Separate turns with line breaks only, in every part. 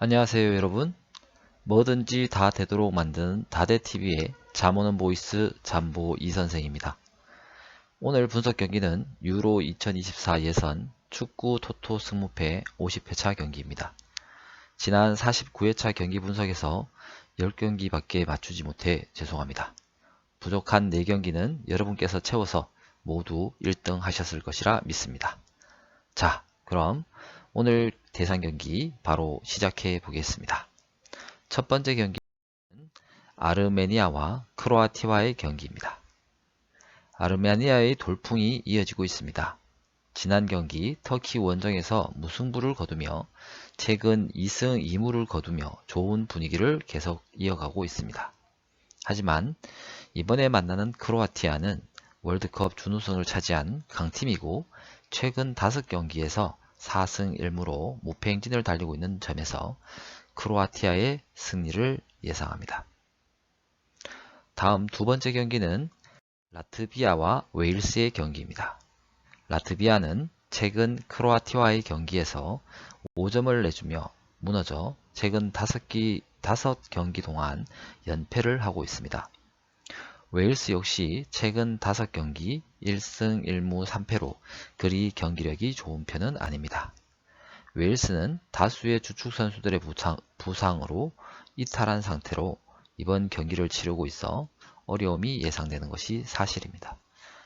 안녕하세요 여러분. 뭐든지 다 되도록 만드는 다대TV의 잠 오는 보이스 잠보 이선생입니다. 오늘 분석 경기는 유로 2024 예선 축구 토토 승무패 50회차 경기입니다. 지난 49회차 경기 분석에서 10경기밖에 맞추지 못해 죄송합니다. 부족한 4경기는 여러분께서 채워서 모두 1등 하셨을 것이라 믿습니다. 자, 그럼 오늘 대상 경기 바로 시작해 보겠습니다. 첫 번째 경기는 아르메니아와 크로아티아의 경기입니다. 아르메니아의 돌풍이 이어지고 있습니다. 지난 경기 터키 원정에서 무승부를 거두며 최근 2승 2무를 거두며 좋은 분위기를 계속 이어가고 있습니다. 하지만 이번에 만나는 크로아티아는 월드컵 준우승을 차지한 강팀이고 최근 5경기에서 4승 1무로 무패 행진을 달리고 있는 점에서 크로아티아의 승리를 예상합니다. 다음 두 번째 경기는 라트비아와 웨일스의 경기입니다. 라트비아는 최근 크로아티아와의 경기에서 5점을 내주며 무너져 최근 5경기 동안 연패를 하고 있습니다. 웨일스 역시 최근 5경기 1승 1무 3패로 그리 경기력이 좋은 편은 아닙니다. 웨일스는 다수의 주축 선수들의 부상으로 이탈한 상태로 이번 경기를 치르고 있어 어려움이 예상되는 것이 사실입니다.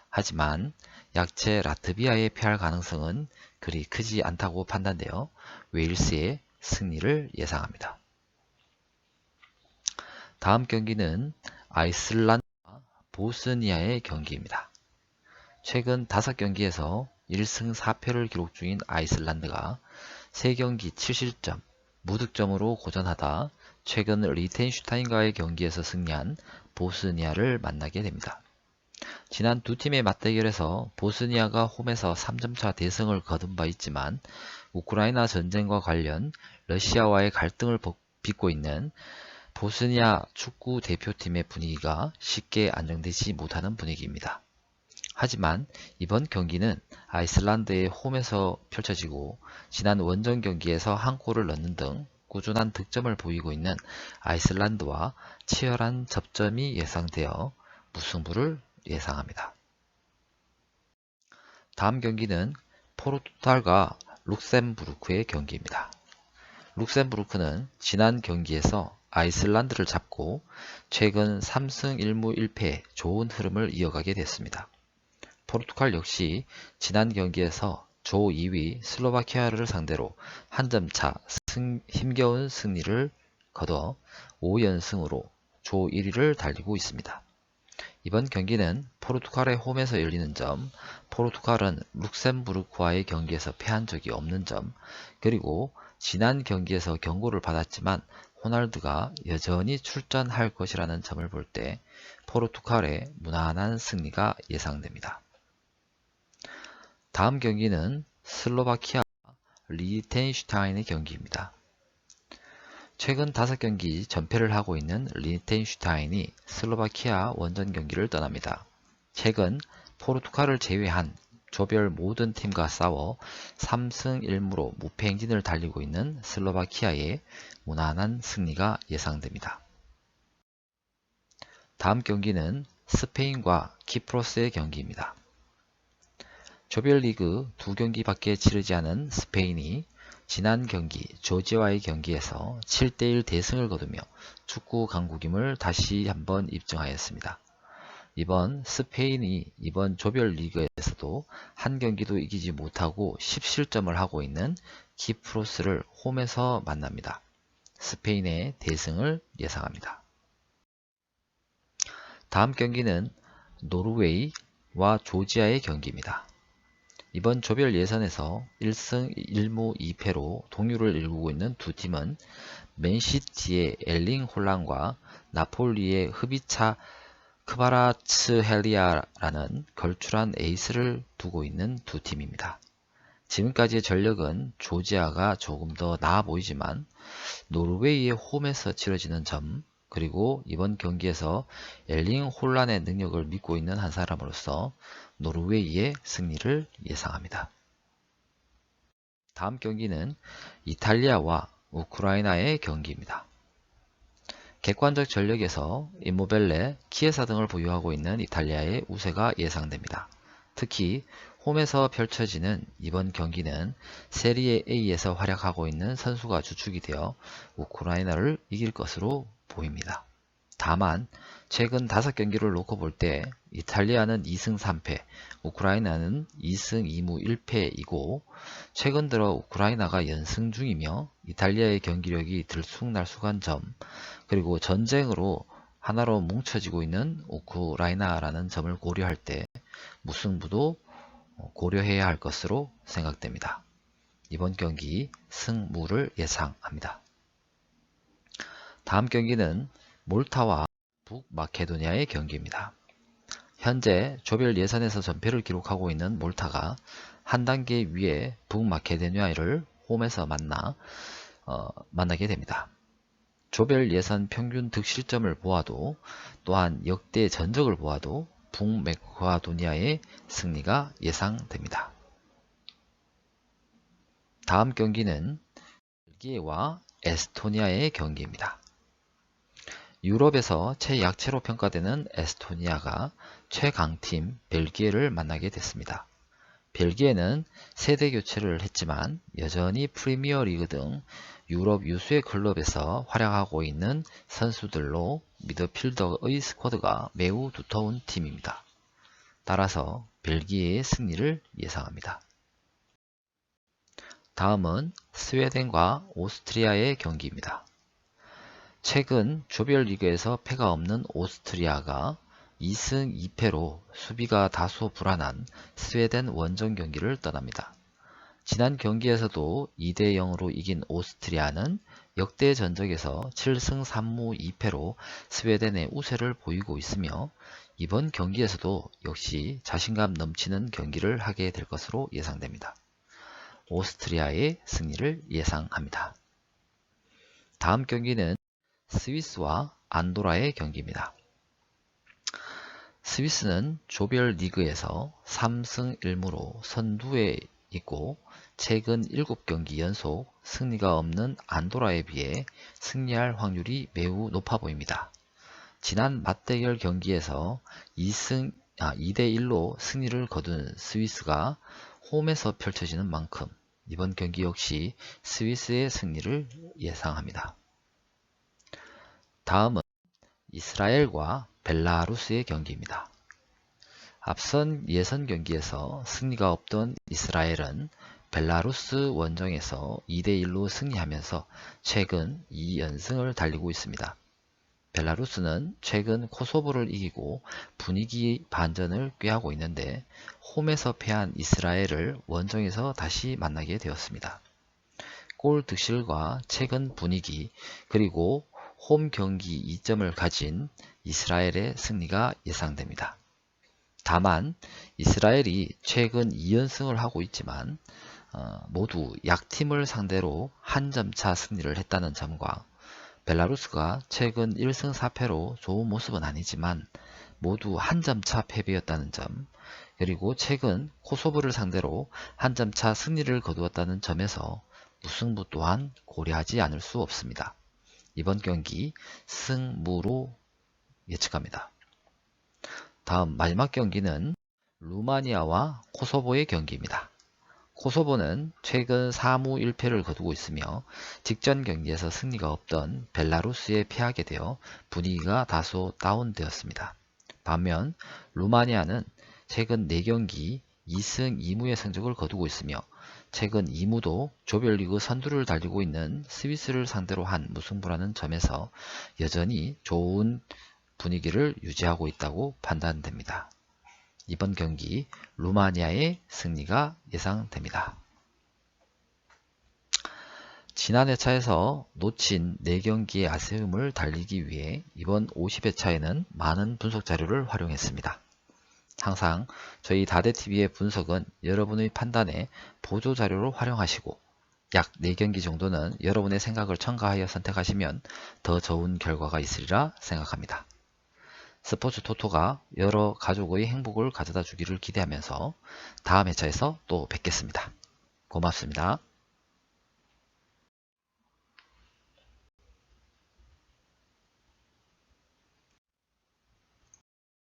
하지만 약체 라트비아에 패할 가능성은 그리 크지 않다고 판단되어 웨일스의 승리를 예상합니다. 다음 경기는 아이슬란드와 보스니아의 경기입니다. 최근 5경기에서 1승 4패를 기록 중인 아이슬란드가 3경기 7실점, 무득점으로 고전하다 최근 리텐슈타인과의 경기에서 승리한 보스니아를 만나게 됩니다. 지난 두 팀의 맞대결에서 보스니아가 홈에서 3점차 대승을 거둔 바 있지만 우크라이나 전쟁과 관련 러시아와의 갈등을 빚고 있는 보스니아 축구 대표팀의 분위기가 쉽게 안정되지 못하는 분위기입니다. 하지만 이번 경기는 아이슬란드의 홈에서 펼쳐지고 지난 원정 경기에서 한 골을 넣는 등 꾸준한 득점을 보이고 있는 아이슬란드와 치열한 접점이 예상되어 무승부를 예상합니다. 다음 경기는 포르투갈과 룩셈부르크의 경기입니다. 룩셈부르크는 지난 경기에서 아이슬란드를 잡고 최근 3승 1무 1패 좋은 흐름을 이어가게 됐습니다. 포르투갈 역시 지난 경기에서 조 2위 슬로바키아를 상대로 한 점 차 힘겨운 승리를 거둬 5연승으로 조 1위를 달리고 있습니다. 이번 경기는 포르투갈의 홈에서 열리는 점, 포르투갈은 룩셈부르크와의 경기에서 패한 적이 없는 점, 그리고 지난 경기에서 경고를 받았지만 호날두가 여전히 출전할 것이라는 점을 볼 때 포르투갈의 무난한 승리가 예상됩니다. 다음 경기는 슬로바키아와 리텐슈타인의 경기입니다. 최근 5경기 전패를 하고 있는 리텐슈타인이 슬로바키아 원정 경기를 떠납니다. 최근 포르투갈을 제외한 조별 모든 팀과 싸워 3승 1무로 무패 행진을 달리고 있는 슬로바키아의 무난한 승리가 예상됩니다. 다음 경기는 스페인과 키프로스의 경기입니다. 조별리그 2경기밖에 치르지 않은 스페인이 지난 경기 조지아와의 경기에서 7대1 대승을 거두며 축구 강국임을 다시 한번 입증하였습니다. 이번 스페인이 이번 조별리그에서도 한 경기도 이기지 못하고 10실점을 하고 있는 키프로스를 홈에서 만납니다. 스페인의 대승을 예상합니다. 다음 경기는 노르웨이와 조지아의 경기입니다. 이번 조별 예선에서 1승 1무 2패로 동률을 이루고 있는 두 팀은 맨시티의 엘링 홀란과 나폴리의 흐비차 크바라츠헬리아라는 걸출한 에이스를 두고 있는 두 팀입니다. 지금까지의 전력은 조지아가 조금 더 나아 보이지만 노르웨이의 홈에서 치러지는 점, 그리고 이번 경기에서 엘링 홀란의 능력을 믿고 있는 한 사람으로서 노르웨이의 승리를 예상합니다. 다음 경기는 이탈리아와 우크라이나의 경기입니다. 객관적 전력에서 임모벨레, 키에사 등을 보유하고 있는 이탈리아의 우세가 예상됩니다. 특히 홈에서 펼쳐지는 이번 경기는 세리에 A에서 활약하고 있는 선수가 주축이 되어 우크라이나를 이길 것으로 보입니다. 다만 최근 5경기를 놓고 볼 때 이탈리아는 2승 3패, 우크라이나는 2승 2무 1패이고 최근 들어 우크라이나가 연승 중이며 이탈리아의 경기력이 들쑥날쑥한 점, 그리고 전쟁으로 하나로 뭉쳐지고 있는 우크라이나라는 점을 고려할 때 무승부도 고려해야 할 것으로 생각됩니다. 이번 경기 승무를 예상합니다. 다음 경기는 몰타와 북마케도니아의 경기입니다. 현재 조별 예선에서 전패를 기록하고 있는 몰타가 한 단계 위에 북마케도니아를 홈에서 만나게 됩니다. 조별 예선 평균 득실점을 보아도 또한 역대 전적을 보아도 북마케도니아의 승리가 예상됩니다. 다음 경기는 벨기에와 에스토니아의 경기입니다. 유럽에서 최약체로 평가되는 에스토니아가 최강팀 벨기에를 만나게 됐습니다. 벨기에는 세대 교체를 했지만 여전히 프리미어리그 등 유럽 유수의 클럽에서 활약하고 있는 선수들로 미드필더의 스쿼드가 매우 두터운 팀입니다. 따라서 벨기에의 승리를 예상합니다. 다음은 스웨덴과 오스트리아의 경기입니다. 최근 조별리그에서 패가 없는 오스트리아가 2승 2패로 수비가 다소 불안한 스웨덴 원정 경기를 떠납니다. 지난 경기에서도 2대 0으로 이긴 오스트리아는 역대 전적에서 7승 3무 2패로 스웨덴의 우세를 보이고 있으며 이번 경기에서도 역시 자신감 넘치는 경기를 하게 될 것으로 예상됩니다. 오스트리아의 승리를 예상합니다. 다음 경기는 스위스와 안도라의 경기입니다. 스위스는 조별리그에서 3승 1무로 선두에 있고 최근 7경기 연속 승리가 없는 안도라에 비해 승리할 확률이 매우 높아 보입니다. 지난 맞대결 경기에서 2대1로 승리를 거둔 스위스가 홈에서 펼쳐지는 만큼 이번 경기 역시 스위스의 승리를 예상합니다. 다음은 이스라엘과 벨라루스의 경기입니다. 앞선 예선 경기에서 승리가 없던 이스라엘은 벨라루스 원정에서 2대1로 승리하면서 최근 2연승을 달리고 있습니다. 벨라루스는 최근 코소보를 이기고 분위기 반전을 꾀하고 있는데 홈에서 패한 이스라엘을 원정에서 다시 만나게 되었습니다. 골 득실과 최근 분위기 그리고 홈 경기 2점을 가진 이스라엘의 승리가 예상됩니다. 다만 이스라엘이 최근 2연승을 하고 있지만 모두 약팀을 상대로 한 점차 승리를 했다는 점과 벨라루스가 최근 1승 4패로 좋은 모습은 아니지만 모두 한 점차 패배였다는 점, 그리고 최근 코소보를 상대로 한 점차 승리를 거두었다는 점에서 무승부 또한 고려하지 않을 수 없습니다. 이번 경기 승무로 예측합니다. 다음 마지막 경기는 루마니아와 코소보의 경기입니다. 코소보는 최근 4무 1패를 거두고 있으며 직전 경기에서 승리가 없던 벨라루스에 패하게 되어 분위기가 다소 다운되었습니다. 반면 루마니아는 최근 4경기 2승 2무의 성적을 거두고 있으며 최근 2무도 조별리그 선두를 달리고 있는 스위스를 상대로 한 무승부라는 점에서 여전히 좋은 분위기를 유지하고 있다고 판단됩니다. 이번 경기 루마니아의 승리가 예상됩니다. 지난 회차에서 놓친 4경기의 아쉬움을 달리기 위해 이번 50회차에는 많은 분석 자료를 활용했습니다. 항상 저희 다대TV의 분석은 여러분의 판단에 보조 자료로 활용하시고 약 4경기 정도는 여러분의 생각을 첨가하여 선택하시면 더 좋은 결과가 있으리라 생각합니다. 스포츠 토토가 여러 가족의 행복을 가져다 주기를 기대하면서 다음 회차에서 또 뵙겠습니다. 고맙습니다.